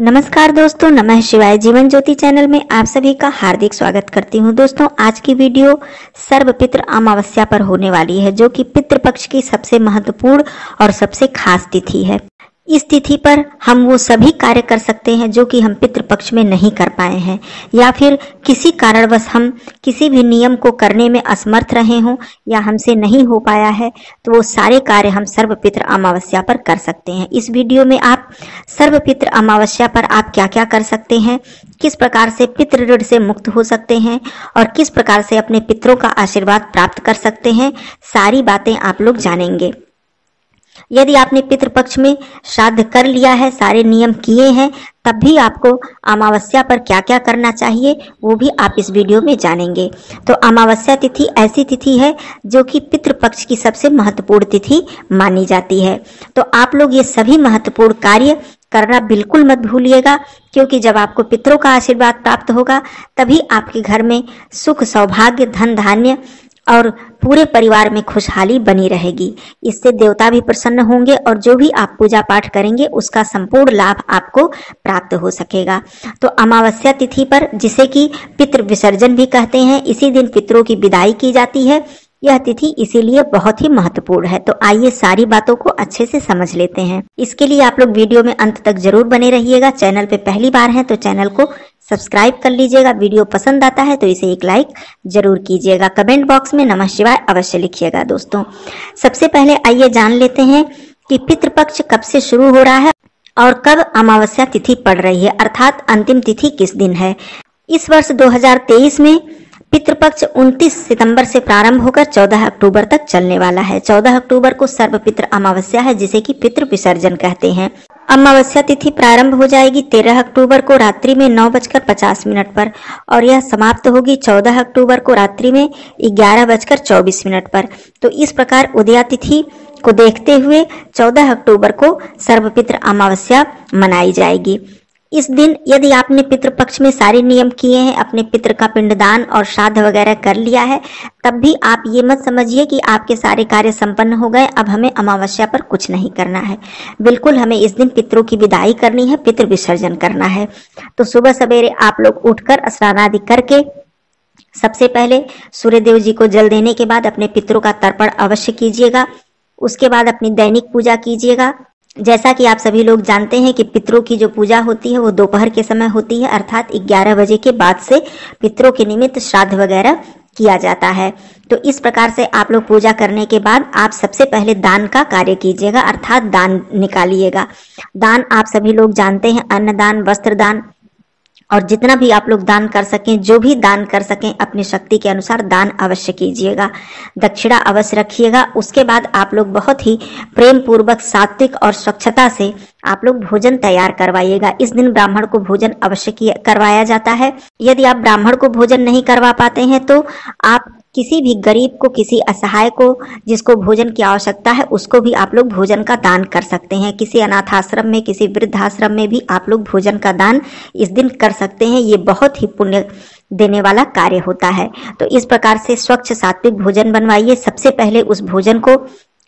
नमस्कार दोस्तों, नमः शिवाय। जीवन ज्योति चैनल में आप सभी का हार्दिक स्वागत करती हूं। दोस्तों, आज की वीडियो सर्वपितृ अमावस्या पर होने वाली है, जो कि पितृपक्ष की सबसे महत्वपूर्ण और सबसे खास तिथि है। इस तिथि पर हम वो सभी कार्य कर सकते हैं जो कि हम पितृपक्ष में नहीं कर पाए हैं, या फिर किसी कारणवश हम किसी भी नियम को करने में असमर्थ रहे हों या हमसे नहीं हो पाया है, तो वो सारे कार्य हम सर्वपितृ अमावस्या पर कर सकते हैं। इस वीडियो में आप सर्वपितृ अमावस्या पर आप क्या क्या कर सकते हैं, किस प्रकार से पितृ ऋण से मुक्त हो सकते हैं और किस प्रकार से अपने पितरों का आशीर्वाद प्राप्त कर सकते हैं, सारी बातें आप लोग जानेंगे। यदि आपने पितृपक्ष में श्राद्ध कर लिया है, सारे नियम किए हैं, तब भी आपको अमावस्या पर क्या क्या करना चाहिए वो भी आप इस वीडियो में जानेंगे। तो अमावस्या तिथि ऐसी तिथि है जो कि पितृपक्ष की सबसे महत्वपूर्ण तिथि मानी जाती है। तो आप लोग ये सभी महत्वपूर्ण कार्य करना बिल्कुल मत भूलिएगा, क्योंकि जब आपको पितरों का आशीर्वाद प्राप्त होगा तभी आपके घर में सुख, सौभाग्य, धन धान्य और पूरे परिवार में खुशहाली बनी रहेगी। इससे देवता भी प्रसन्न होंगे और जो भी आप पूजा पाठ करेंगे उसका संपूर्ण लाभ आपको प्राप्त हो सकेगा। तो अमावस्या तिथि पर, जिसे कि पितृ विसर्जन भी कहते हैं, इसी दिन पितरों की विदाई की जाती है। यह तिथि इसीलिए बहुत ही महत्वपूर्ण है। तो आइए सारी बातों को अच्छे से समझ लेते हैं। इसके लिए आप लोग वीडियो में अंत तक जरूर बने रहिएगा। चैनल पे पहली बार हैं तो चैनल को सब्सक्राइब कर लीजिएगा। वीडियो पसंद आता है तो इसे एक लाइक जरूर कीजिएगा। कमेंट बॉक्स में नमः शिवाय अवश्य लिखिएगा। दोस्तों, सबसे पहले आइए जान लेते हैं कि पितृपक्ष कब से शुरू हो रहा है और कब अमावस्या तिथि पड़ रही है, अर्थात अंतिम तिथि किस दिन है। इस वर्ष 2023 में पितृपक्ष 29 सितंबर से प्रारंभ होकर 14 अक्टूबर तक चलने वाला है। 14 अक्टूबर को सर्वपितृ अमावस्या है, जिसे कि पितृ विसर्जन कहते हैं। अमावस्या तिथि प्रारंभ हो जाएगी 13 अक्टूबर को रात्रि में 9:50 पर और यह समाप्त होगी 14 अक्टूबर को रात्रि में 11:24 पर। तो इस प्रकार उदया तिथि को देखते हुए 14 अक्टूबर को सर्वपितृ अमावस्या मनाई जाएगी। इस दिन यदि आपने पितृपक्ष में सारे नियम किए हैं, अपने पितृ का पिंडदान और श्राद्ध वगैरह कर लिया है, तब भी आप ये मत समझिए कि आपके सारे कार्य संपन्न हो गए, अब हमें अमावस्या पर कुछ नहीं करना है। बिल्कुल हमें इस दिन पितरों की विदाई करनी है, पितृ विसर्जन करना है। तो सुबह सवेरे आप लोग उठकर स्नान आदि करके सबसे पहले सूर्यदेव जी को जल देने के बाद अपने पितरों का तर्पण अवश्य कीजिएगा। उसके बाद अपनी दैनिक पूजा कीजिएगा। जैसा कि आप सभी लोग जानते हैं कि पितरों की जो पूजा होती है वो दोपहर के समय होती है, अर्थात 11 बजे के बाद से पितरों के निमित्त श्राद्ध वगैरह किया जाता है। तो इस प्रकार से आप लोग पूजा करने के बाद आप सबसे पहले दान का कार्य कीजिएगा, अर्थात दान निकालिएगा। दान आप सभी लोग जानते हैं, अन्नदान, वस्त्र दान और जितना भी आप लोग दान कर सकें, जो भी दान कर सकें अपनी शक्ति के अनुसार दान अवश्य कीजिएगा। दक्षिणा अवश्य रखिएगा। उसके बाद आप लोग बहुत ही प्रेम पूर्वक, सात्विक और स्वच्छता से आप लोग भोजन तैयार करवाइएगा। इस दिन ब्राह्मण को भोजन अवश्य करवाया जाता है। यदि आप ब्राह्मण को भोजन नहीं करवा पाते हैं तो आप किसी भी गरीब को, किसी असहाय को, जिसको भोजन की आवश्यकता है, उसको भी आप लोग भोजन का दान कर सकते हैं। किसी अनाथ आश्रम में, किसी वृद्धाश्रम में भी आप लोग भोजन का दान इस दिन कर सकते हैं। ये बहुत ही पुण्य देने वाला कार्य होता है। तो इस प्रकार से स्वच्छ सात्विक भोजन बनवाइए। सबसे पहले उस भोजन को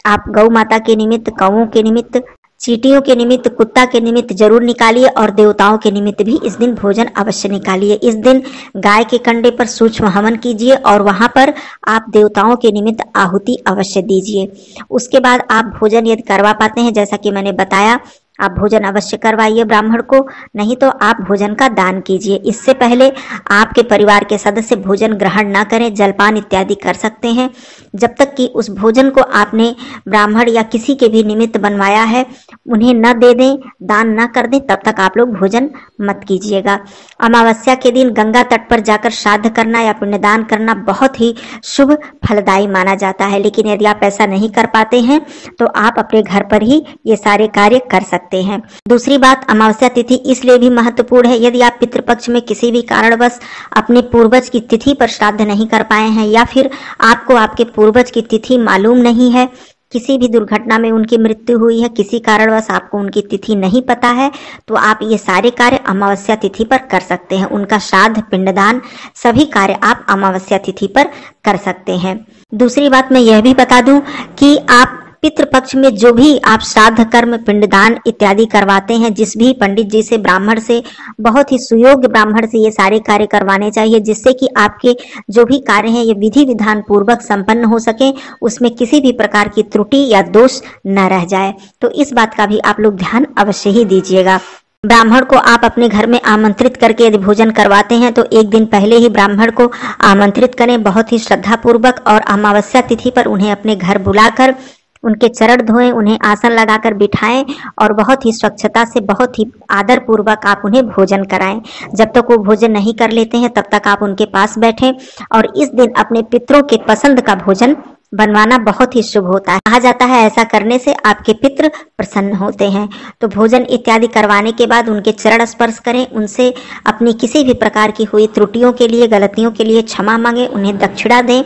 आप गौ माता के निमित्त, कौओं के निमित्त, चींटियों के निमित्त, कुत्ता के निमित्त जरूर निकालिए और देवताओं के निमित्त भी इस दिन भोजन अवश्य निकालिए। इस दिन गाय के कंडे पर सूक्ष्म हवन कीजिए और वहां पर आप देवताओं के निमित्त आहुति अवश्य दीजिए। उसके बाद आप भोजन यदि करवा पाते हैं, जैसा कि मैंने बताया, आप भोजन अवश्य करवाइए ब्राह्मण को, नहीं तो आप भोजन का दान कीजिए। इससे पहले आपके परिवार के सदस्य भोजन ग्रहण ना करें, जलपान इत्यादि कर सकते हैं। जब तक कि उस भोजन को आपने ब्राह्मण या किसी के भी निमित्त बनवाया है उन्हें न दे दें, दान न कर दें, तब तक आप लोग भोजन मत कीजिएगा। अमावस्या के दिन गंगा तट पर जाकर श्राद्ध करना या पुण्यदान करना बहुत ही शुभ फलदायी माना जाता है। लेकिन यदि आप ऐसा नहीं कर पाते हैं तो आप अपने घर पर ही ये सारे कार्य कर सकते हैं। दूसरी बात, अमावस्या तिथि इसलिए भी महत्वपूर्ण है, यदि आप पितृपक्ष में किसी भी कारणवश अपने पूर्वज की तिथि पर श्राद्ध नहीं कर पाए हैं या फिर आपको आपके पूर्वज की तिथि मालूम नहीं है, किसी भी दुर्घटना में उनकी मृत्यु हुई है, किसी कारणवश आपको उनकी तिथि नहीं पता है, तो आप ये सारे कार्य अमावस्या तिथि पर कर सकते हैं। उनका श्राद्ध, पिंडदान, सभी कार्य आप अमावस्या तिथि पर कर सकते हैं। दूसरी बात मैं यह भी बता दूं कि आप पितृपक्ष में जो भी आप श्राद्ध कर्म पिंडदान इत्यादि करवाते हैं, जिस भी पंडित जी से, ब्राह्मण से, बहुत ही सुयोग्य ब्राह्मण से ये सारे कार्य करवाने चाहिए, जिससे कि आपके जो भी कार्य हैं ये विधि विधान पूर्वक संपन्न हो सके, उसमें किसी भी प्रकार की त्रुटि या दोष न रह जाए। तो इस बात का भी आप लोग ध्यान अवश्य ही दीजिएगा। ब्राह्मण को आप अपने घर में आमंत्रित करके यदि भोजन करवाते हैं तो एक दिन पहले ही ब्राह्मण को आमंत्रित करें, बहुत ही श्रद्धा पूर्वक, और अमावस्या तिथि पर उन्हें अपने घर बुलाकर उनके चरण धोएं, उन्हें आसन लगाकर बिठाएं और बहुत ही स्वच्छता से, बहुत ही आदर पूर्वक आप उन्हें भोजन कराएं। जब तक वो भोजन नहीं कर लेते हैं तब तक आप उनके पास बैठें, और इस दिन अपने पितरों के पसंद का भोजन बनवाना बहुत ही शुभ होता है। कहा जाता है ऐसा करने से आपके पितृ प्रसन्न होते हैं। तो भोजन इत्यादि करवाने के बाद उनके चरण स्पर्श करें, उनसे अपनी किसी भी प्रकार की हुई त्रुटियों के लिए, गलतियों के लिए क्षमा मांगे, उन्हें दक्षिणा दें।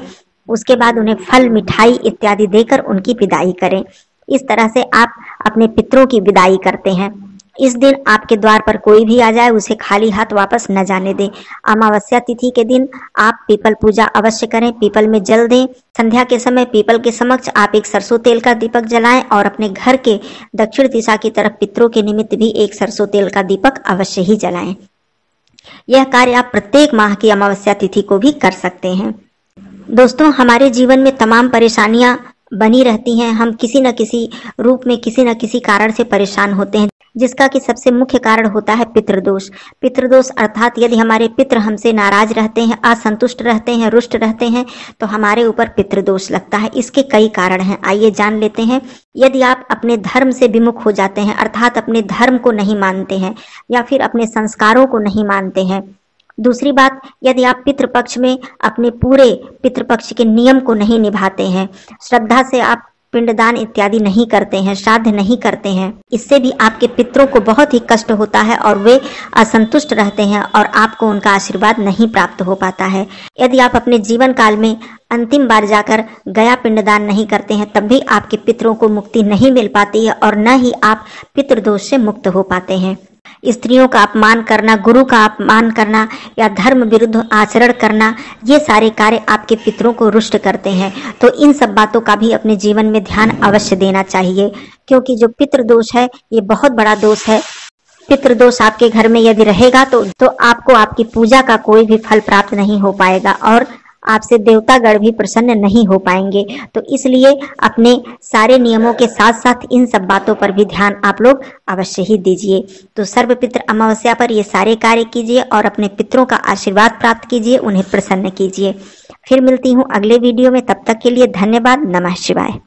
उसके बाद उन्हें फल, मिठाई इत्यादि देकर उनकी विदाई करें। इस तरह से आप अपने पितरों की विदाई करते हैं। इस दिन आपके द्वार पर कोई भी आ जाए उसे खाली हाथ वापस न जाने दें। अमावस्या तिथि के दिन आप पीपल पूजा अवश्य करें, पीपल में जल दें। संध्या के समय पीपल के समक्ष आप एक सरसों तेल का दीपक जलाएं और अपने घर के दक्षिण दिशा की तरफ पितरों के निमित्त भी एक सरसों तेल का दीपक अवश्य ही जलाएं। यह कार्य आप प्रत्येक माह की अमावस्या तिथि को भी कर सकते हैं। दोस्तों, हमारे जीवन में तमाम परेशानियां बनी रहती हैं। हम किसी न किसी रूप में, किसी न किसी कारण से परेशान होते हैं, जिसका कि सबसे मुख्य कारण होता है पितृदोष। पितृदोष अर्थात यदि हमारे पितृ हमसे नाराज रहते हैं, असंतुष्ट रहते हैं, रुष्ट रहते हैं, तो हमारे ऊपर पितृदोष लगता है। इसके कई कारण हैं, आइए जान लेते हैं। यदि आप अपने धर्म से विमुख हो जाते हैं, अर्थात अपने धर्म को नहीं मानते हैं या फिर अपने संस्कारों को नहीं मानते हैं। दूसरी बात, यदि आप पितृपक्ष में अपने पूरे पितृपक्ष के नियम को नहीं निभाते हैं, श्रद्धा से आप पिंडदान इत्यादि नहीं करते हैं, श्राद्ध नहीं करते हैं, इससे भी आपके पितरों को बहुत ही कष्ट होता है और वे असंतुष्ट रहते हैं और आपको उनका आशीर्वाद नहीं प्राप्त हो पाता है। यदि आप अपने जीवन काल में अंतिम बार जाकर गया पिंडदान नहीं करते हैं, तब भी आपके पितरों को मुक्ति नहीं मिल पाती है और न ही आप पितृदोष से मुक्त हो पाते हैं। स्त्रियों का अपमान करना, गुरु का अपमान करना या धर्म विरुद्ध आचरण करना, ये सारे कार्य आपके पितरों को रुष्ट करते हैं। तो इन सब बातों का भी अपने जीवन में ध्यान अवश्य देना चाहिए, क्योंकि जो पितृदोष है ये बहुत बड़ा दोष है। पितृदोष आपके घर में यदि रहेगा तो आपको आपकी पूजा का कोई भी फल प्राप्त नहीं हो पाएगा और आपसे देवतागण भी प्रसन्न नहीं हो पाएंगे। तो इसलिए अपने सारे नियमों के साथ साथ इन सब बातों पर भी ध्यान आप लोग अवश्य ही दीजिए। तो सर्वपितृ अमावस्या पर ये सारे कार्य कीजिए और अपने पितरों का आशीर्वाद प्राप्त कीजिए, उन्हें प्रसन्न कीजिए। फिर मिलती हूँ अगले वीडियो में, तब तक के लिए धन्यवाद। नमः शिवाय।